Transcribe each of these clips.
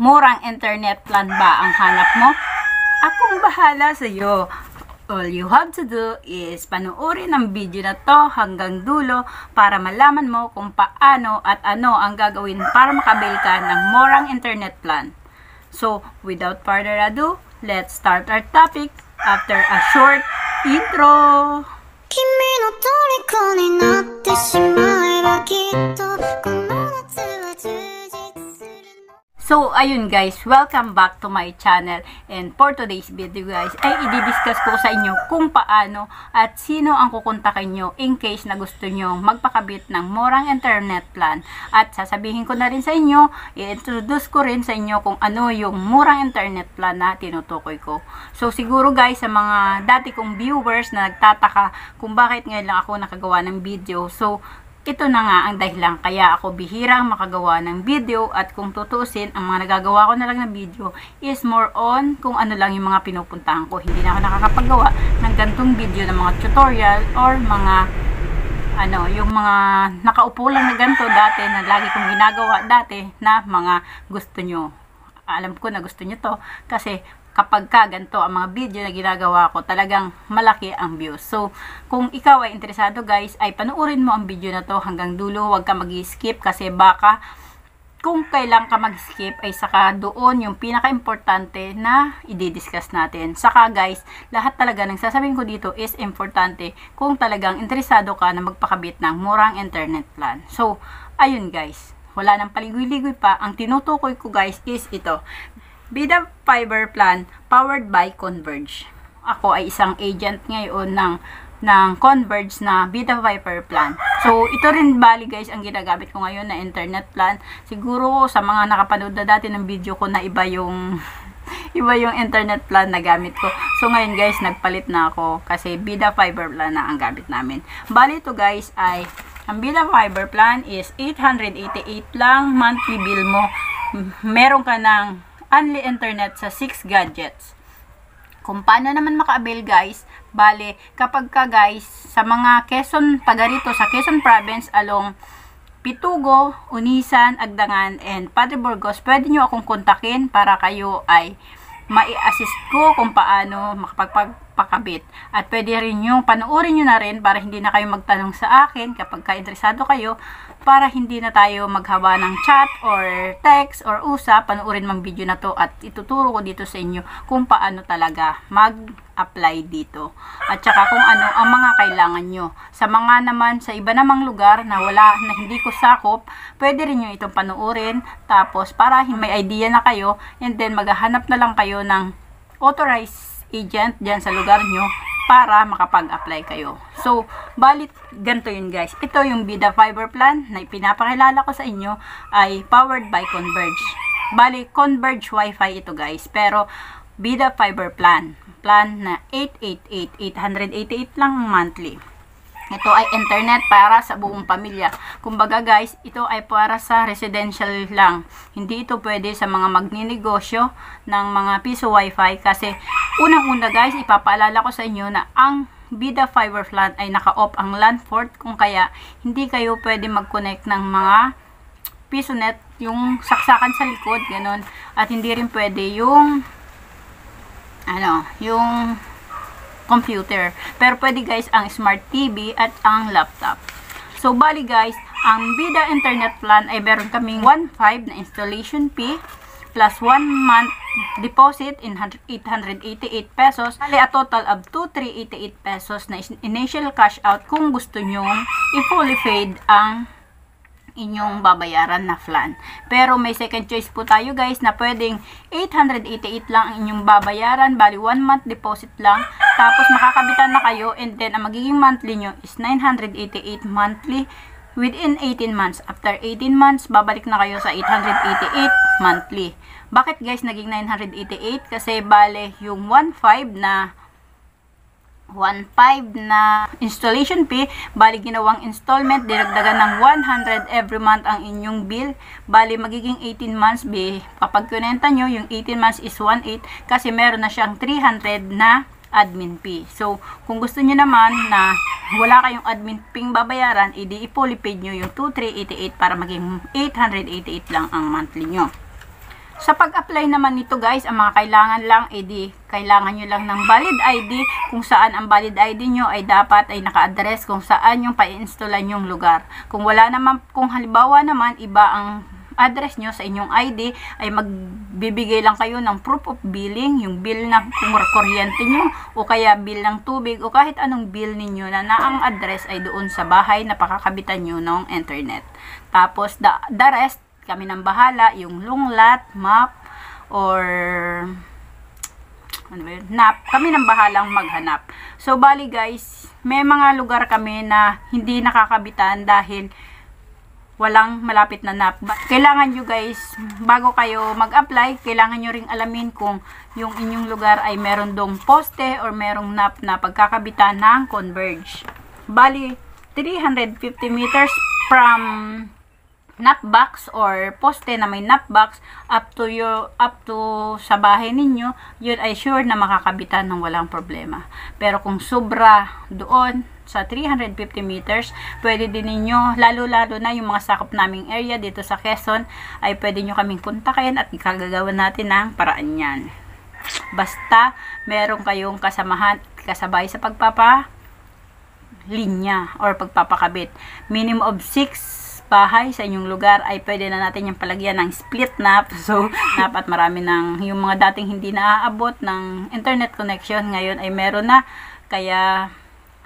Murang internet plan ba ang hanap mo? Akong bahala sa iyo. All you have to do is panoorin ang video na to hanggang dulo para malaman mo kung paano at ano ang gagawin para makabil ka ng murang internet plan. So, without further ado, let's start our topic after a short intro. 君の虜になってしまえばきっとこの夏は充実するの So, ayun guys, welcome back to my channel. And for today's video guys, ay i-discuss ko sa inyo kung paano at sino ang kukontakin nyo in case na gusto nyo magpakabit ng murang internet plan. At sasabihin ko na rin sa inyo, i-introduce ko rin sa inyo kung ano yung murang internet plan na tinutukoy ko. So, siguro guys, sa mga dati kong viewers na nagtataka kung bakit ngayon lang ako nakagawa ng video. So, ito na nga ang dahilan kaya ako bihirang makagawa ng video, at kung tutusin, ang mga nagagawa ko na lang ng video is more on kung ano lang yung mga pinupuntahan ko. Hindi na ako nakakapagawa ng gantong video ng mga tutorial or mga yung mga nakaupo lang na ganito dati na lagi kong ginagawa dati na mga gusto nyo. Alam ko na gusto nyo to kasi kapag ka ganito ang mga video na ginagawa ko, talagang malaki ang views. So, kung ikaw ay interesado guys, ay panoorin mo ang video na to hanggang dulo. Huwag ka mag-skip kasi baka kung kailan ka mag-skip ay saka doon yung pinaka-importante na i-discuss natin. Saka guys, lahat talaga ng sasabihin ko dito is importante kung talagang interesado ka na magpakabit ng murang internet plan. So, ayun guys, wala nang paligoy-ligoy pa. Ang tinutukoy ko guys is ito. Bida Fiber Plan powered by Converge. Ako ay isang agent ngayon ng Converge na Bida Fiber Plan. So, ito rin bali guys ang ginagamit ko ngayon na internet plan. Siguro sa mga nakapanood na dati ng video ko na iba yung internet plan na gamit ko. So, ngayon guys, nagpalit na ako kasi Bida Fiber Plan na ang gamit namin. Bali ito guys ay, ang Bida Fiber Plan is 888 lang monthly bill mo. Meron ka ng only internet sa 6 gadgets. Kung paano naman maka-avail guys, bale, kapag ka guys, sa mga Quezon, taga rito sa Quezon Province along Pitugo, Unisan, Agdangan, and Padre Burgos, pwede nyo akong kontakin para kayo ay mai-assist ko kung paano makapagpakabit. At pwede rin nyo, panoorin nyo na rin para hindi na kayo magtanong sa akin kapag ka-interesado kayo, para hindi na tayo maghaba ng chat or text or usap. Panoorin mang video na to at ituturo ko dito sa inyo kung paano talaga mag-apply dito. At saka kung ano ang mga kailangan nyo. Sa mga naman, sa iba namang lugar na hindi ko sakop, pwede rin nyo itong panoorin. Tapos para may idea na kayo, and then maghahanap na lang kayo ng authorized agent dyan sa lugar nyo para makapag-apply kayo. So, balit ganito yun guys. Ito yung Bida Fiber Plan na pinapakilala ko sa inyo ay powered by Converge. Bali, Converge Wi-Fi ito guys. Pero, Bida Fiber Plan. Plan na 888 lang monthly. Ito ay internet para sa buong pamilya. Kumbaga guys, ito ay para sa residential lang. Hindi ito pwede sa mga magninegosyo ng mga piso wifi kasi unang-una guys, ipapaalala ko sa inyo na ang Bida Fiber Plan ay naka-off ang LAN port, kung kaya hindi kayo pwede mag-connect ng mga piso net, yung saksakan sa likod, ganun. At hindi rin pwede yung yung computer. Pero pwede guys ang smart TV at ang laptop. So, bali guys, ang Bida Internet Plan ay meron kaming 1.5 na installation fee plus 1 month deposit in 888 pesos. Bali, a total of 2,388 pesos na initial cash out kung gusto nyong i-fully paid ang inyong babayaran na plan. Pero may second choice po tayo guys na pwedeng 888 lang ang inyong babayaran, bali 1 month deposit lang, tapos makakabitan na kayo, and then ang magiging monthly nyo is 988 monthly within 18 months. After 18 months, babalik na kayo sa 888 monthly. Bakit guys naging 988? Kasi bale yung 1.5 na installation fee, bali ginawang installment, dinagdagan ng 100 every month ang inyong bill, bali magiging 18 months. Kapag kunenta nyo, yung 18 months is 1.8 kasi meron na siyang 300 na admin fee. So, kung gusto nyo naman na wala kayong admin fee babayaran, edi i-fully paid nyo yung 2,388 para maging 888 lang ang monthly nyo. Sa pag-apply naman nito guys, ang mga kailangan lang, kailangan nyo lang ng valid ID, kung saan ang valid ID nyo ay dapat ay naka-address kung saan yung pa-installan yung lugar. Kung wala naman, kung halimbawa naman, iba ang address nyo sa inyong ID, ay magbibigay lang kayo ng proof of billing, yung bill ng kuryente nyo, o kaya bill ng tubig, o kahit anong bill ninyo na ang address ay doon sa bahay na pakakabitan nyo ng internet. Tapos, the rest, kami nang bahala, yung lunglat, map, or NAP, kami nang bahalang maghanap. So, bali guys, may mga lugar kami na hindi nakakabitan dahil walang malapit na NAP. Kailangan nyo guys, bago kayo mag-apply, kailangan nyo ring alamin kung yung inyong lugar ay meron dong poste or merong NAP na pagkakabitan ng Converge. Bali, 350 meters from NAP box or poste na may NAP box up to sa bahay ninyo, yun ay sure na makakabitan ng walang problema. Pero kung sobra doon sa 350 meters, pwede din ninyo, lalo na yung mga sakop naming area dito sa Quezon, ay pwede nyo kaming kontakin at ikagagawa natin ng paraan yan. Basta meron kayong kasabay sa linya or pagpapakabit. Minimum of 6 bahay sa inyong lugar ay pwede na natin yung palagyan ng split NAP. So, NAP at marami ng yung mga dating hindi naaabot ng internet connection ngayon ay meron na. Kaya,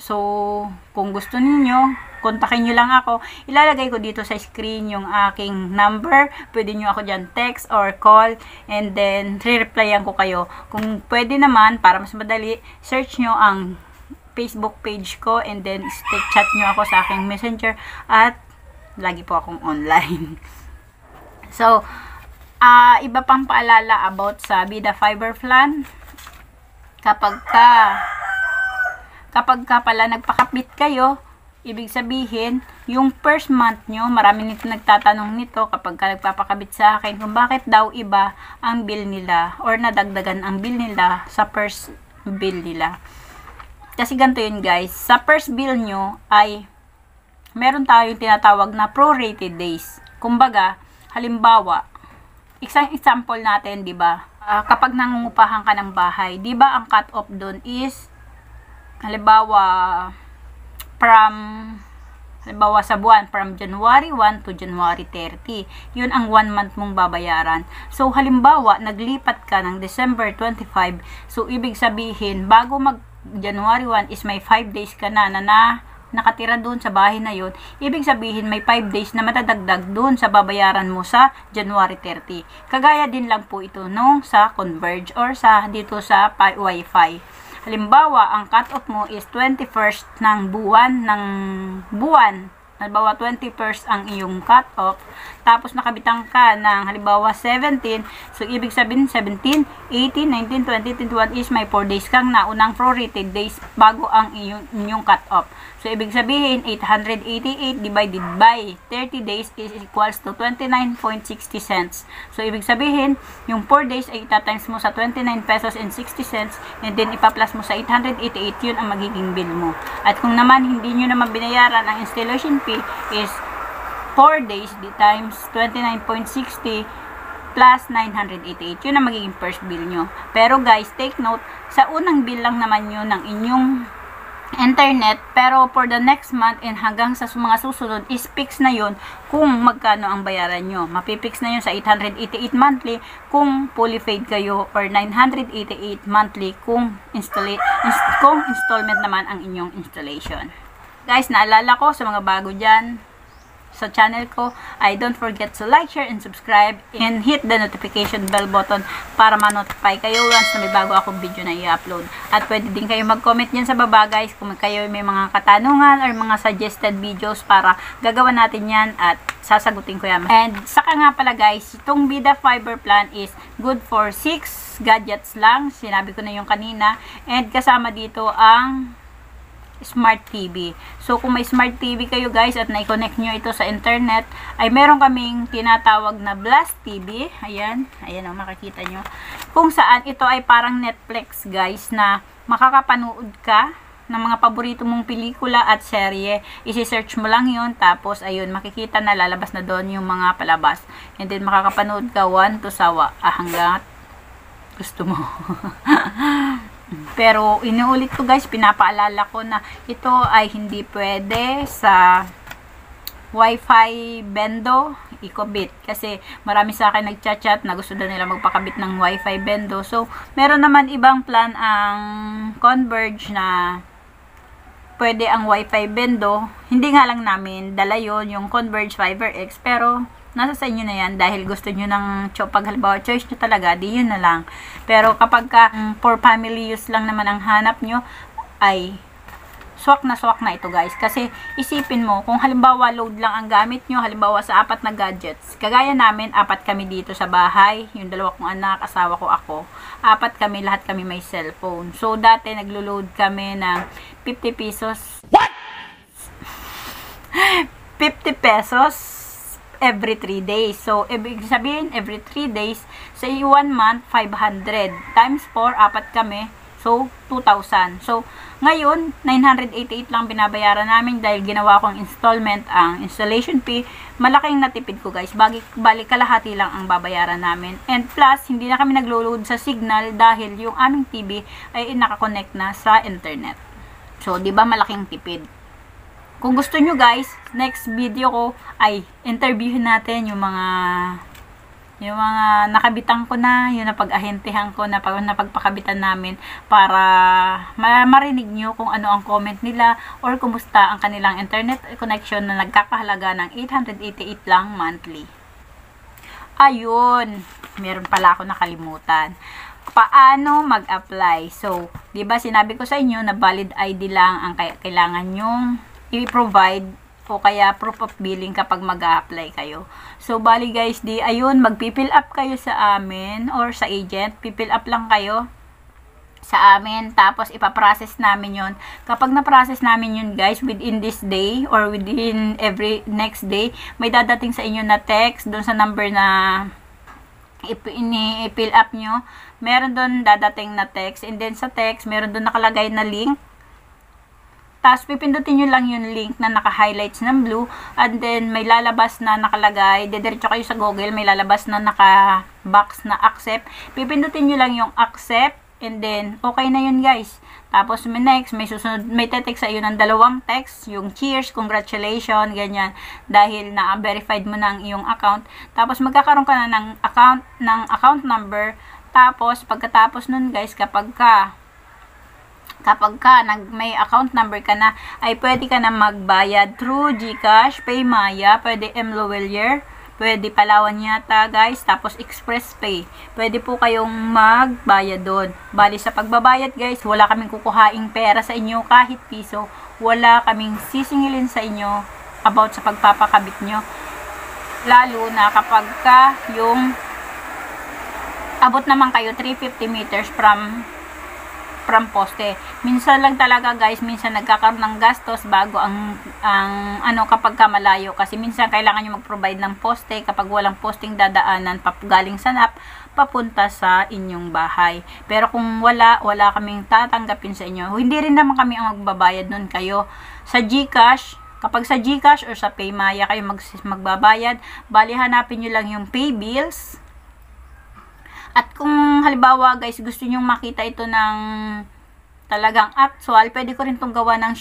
so, kung gusto niyo kontakin nyo lang ako. Ilalagay ko dito sa screen yung aking number. Pwede nyo ako dyan text or call and then re-replyan ko kayo. Kung pwede naman, para mas madali, search nyo ang Facebook page ko and then chat nyo ako sa aking messenger at lagi po akong online. So, iba pang paalala about sa Bida Fiber Plan. Kapag ka pala nagpakabit kayo, ibig sabihin, yung first month nyo, marami nito nagtatanong nito kapag ka nagpapakabit sa akin kung bakit daw iba ang bill nila or nadagdagan ang bill nila sa first bill nila. Kasi ganito yun guys, sa first bill nyo ay meron tayong tinatawag na prorated days. Kumbaga, halimbawa, isang example natin, 'di ba? Kapag nangungupahan ka ng bahay, 'di ba ang cut-off doon is halimbawa sa buwan from January 1 to January 30. 'Yun ang 1 month mong babayaran. So halimbawa, naglipat ka ng December 25. So ibig sabihin, bago mag January 1 is may 5 days ka na nakatira doon sa bahay na yun, ibig sabihin may 5 days na matadagdag doon sa babayaran mo sa January 30. Kagaya din lang po ito nung sa Converge or sa dito sa Wi-Fi. Halimbawa, ang cut-off mo is 21st ng buwan. Halimbawa, 21st ang iyong cut-off. Tapos, nakabitan ka ng halimbawa 17. So, ibig sabihin 17, 18, 19, 20, 21 is may 4 days kang naunang prorated days bago ang inyong cut-off. So, ibig sabihin, 888 divided by 30 days is equals to 29.60 cents. So, ibig sabihin, yung 4 days ay itatimes mo sa 29 pesos and 60 cents and then ipa-plus mo sa 888, yun ang magiging bill mo. At kung naman hindi nyo naman binayaran, ang installation fee is 4 days times 29.60 plus 988. Yun ang magiging first bill nyo. Pero guys, take note, sa unang bill lang naman yun ng inyong internet, pero for the next month and hanggang sa mga susunod is fix na yun kung magkano ang bayaran nyo. Mapipix na yun sa 888 monthly kung fully paid kayo or 988 monthly kung installment naman ang inyong installation. Guys, naalala ko sa mga bago dyan sa channel ko, I don't forget to like, share, and subscribe and hit the notification bell button para ma-notify kayo once na may bago akong video na i-upload. At pwede din kayo mag-comment dyan sa baba guys kung kayo may mga katanungan or mga suggested videos para gagawa natin yan at sasagutin ko yan. And saka nga pala guys, itong Bida Fiber Plan is good for 6 gadgets lang. Sinabi ko na yung kanina. And kasama dito ang Smart TV. So, kung may Smart TV kayo guys at na-connect nyo ito sa internet, ay meron kaming tinatawag na Blast TV. Ayan. Ayan o, makikita nyo. Kung saan ito ay parang Netflix guys na makakapanood ka ng mga paborito mong pelikula at serye. Isi-search mo lang yun, tapos ayun, makikita na lalabas na doon yung mga palabas. And then makakapanood ka 1 to sawa hanggang gusto mo. Pero inuulit ko guys, pinapaalala ko na ito ay hindi pwede sa Wi-Fi bendo, Ecobit. Kasi marami sa akin nagchat-chat na gusto na nila magpakabit ng Wi-Fi bendo. So, meron naman ibang plan ang Converge na pwede ang Wi-Fi bendo. Hindi nga lang namin dala yun, yung Converge Fiber X. Pero, nasa sa inyo na yan dahil gusto nyo ng pag halimbawa choice nyo talaga, di yun na lang. Pero kapag ka for family use lang naman ang hanap nyo, ay swak na ito guys. Kasi isipin mo, kung halimbawa load lang ang gamit nyo, halimbawa sa 4 na gadgets, kagaya namin, 4 kami dito sa bahay, yung 2 kong anak, asawa ko, ako, 4 kami, lahat kami may cellphone. So dati naglo-load kami ng 50 pesos. What? 50 pesos every 3 days. So, ibig sabihin, every 3 days, sa 1 month, 500. Times 4, 4 kami. So, 2,000. So, ngayon, 988 lang binabayaran namin dahil ginawa kong installment ang installation fee. Malaking natipid ko guys. Balik kalahati lang ang babayaran namin. And plus, hindi na kami naglo-load sa signal dahil yung aming TV ay nakakonect na sa internet. So, di ba malaking tipid? Kung gusto nyo guys, next video ko ay interviewin natin yung mga nakabitan ko na, yung napag-ahentehan ko, napagpakabitan namin para marinig nyo kung ano ang comment nila or kumusta ang kanilang internet connection na nagkakahalaga ng 888 lang monthly. Ayun, meron pala ako nakalimutan. Paano mag-apply? So, di ba sinabi ko sa inyo na valid ID lang ang kailangan nyong i-provide o kaya proof of billing kapag mag-a-apply kayo. So, bali guys, ayun, magpipill up kayo sa amin or sa agent. Pipill up lang kayo sa amin. Tapos, ipaprocess namin yon. Kapag na-process namin yun guys, within this day or within every next day, may dadating sa inyo na text doon sa number na i-fill up nyo. Meron doon dadating na text. And then sa text, meron doon nakalagay na link. Tapos, pipindutin nyo lang yung link na naka-highlights ng blue. And then, may lalabas na nakalagay. Didiretso kayo sa Google. May lalabas na naka-box na accept. Pipindutin nyo lang yung accept. And then, okay na yun guys. Tapos, next, may susunod, may text sa iyo ng 2 text. Yung cheers, congratulations, ganyan. Dahil na-verified mo na ang iyong account. Tapos, magkakaroon ka na ng account number. Tapos, pagkatapos nun guys, kapag ka may account number ka na, ay pwede ka na magbayad through GCash, Paymaya, pwede Mlowellier, pwede Palawan yata guys, tapos Express Pay. Pwede po kayong magbayad doon. Bali sa pagbabayad guys, wala kaming kukuhaing pera sa inyo kahit piso. Wala kaming sisingilin sa inyo about sa pagpapakabit nyo. Lalo na kapag yung abot naman kayo 350 meters from poste. Minsan lang talaga guys, minsan nagkakaroon ng gastos bago ang kapag malayo, kasi minsan kailangan nyo mag-provide ng poste. Kapag walang posting dadaanan galing sa NAP papunta sa inyong bahay. Pero kung wala kaming tatanggapin sa inyo. Hindi rin naman kami ang magbabayad nun, kayo sa GCash. Kapag sa GCash or sa Paymaya kayo magbabayad, bali hanapin nyo lang yung pay bills. At kung halimbawa guys, gusto nyong makita ito ng talagang actual, pwede ko rin itong gawa ng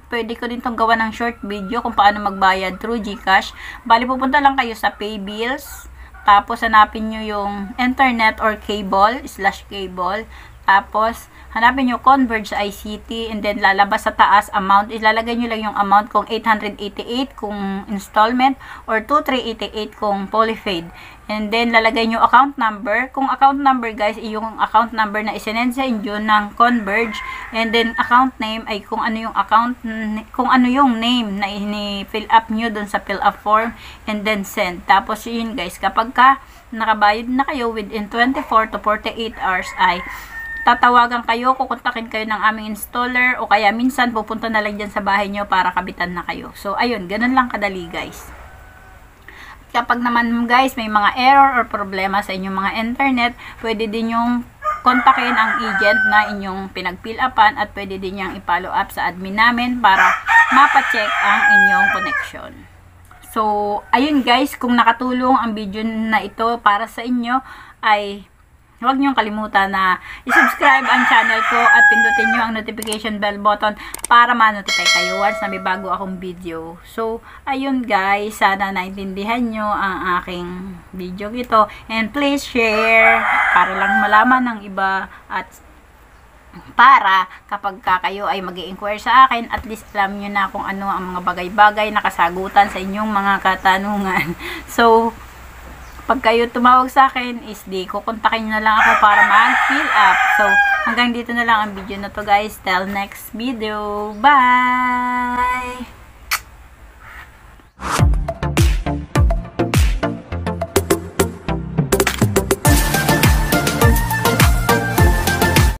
pwede ko din itong gawa ng short video kung paano magbayad through GCash. Bali, pupunta lang kayo sa pay bills, tapos hanapin nyo yung internet or cable, /cable, tapos hanapin nyo Converge ICT, and then lalabas sa taas amount, ilalagay nyo lang yung amount kung 888 kung installment or 2388 kung polypaid. And then lalagay nyo account number. Kung account number guys, yung account number na isinend sa inyo ng Converge, and then account name ay kung ano yung name na ini-fill up nyo dun sa fill up form, and then send. Tapos yun guys, kapag nakabayad na kayo within 24 to 48 hours ay tatawagan kayo, kukontakin kayo ng aming installer, o kaya minsan pupunta na lang dyan sa bahay nyo para kabitan na kayo. So ayun, ganun lang kadali guys. Kapag naman guys may mga error or problema sa inyong mga internet, pwede din yung kontakin ang agent na inyong pinag-fill upan at pwede din niyang i-follow up sa admin namin para mapacheck ang inyong connection. So, ayun guys, kung nakatulong ang video na ito para sa inyo, ay huwag niyong kalimutan na i-subscribe ang channel ko at pindutin niyo ang notification bell button para ma-notify kayo once na may bago akong video. So, ayun guys, sana naintindihan niyo ang aking video ito. And please share para lang malaman ng iba at para kapag kayo ay mag-i-inquire sa akin, at least alam nyo na kung ano ang mga bagay-bagay na kasagutan sa inyong mga katanungan. So, pag kayo tumawag sa akin, is di kukontakin nyo na lang ako para mag-fill up. So, hanggang dito na lang ang video na to guys. Till next video. Bye!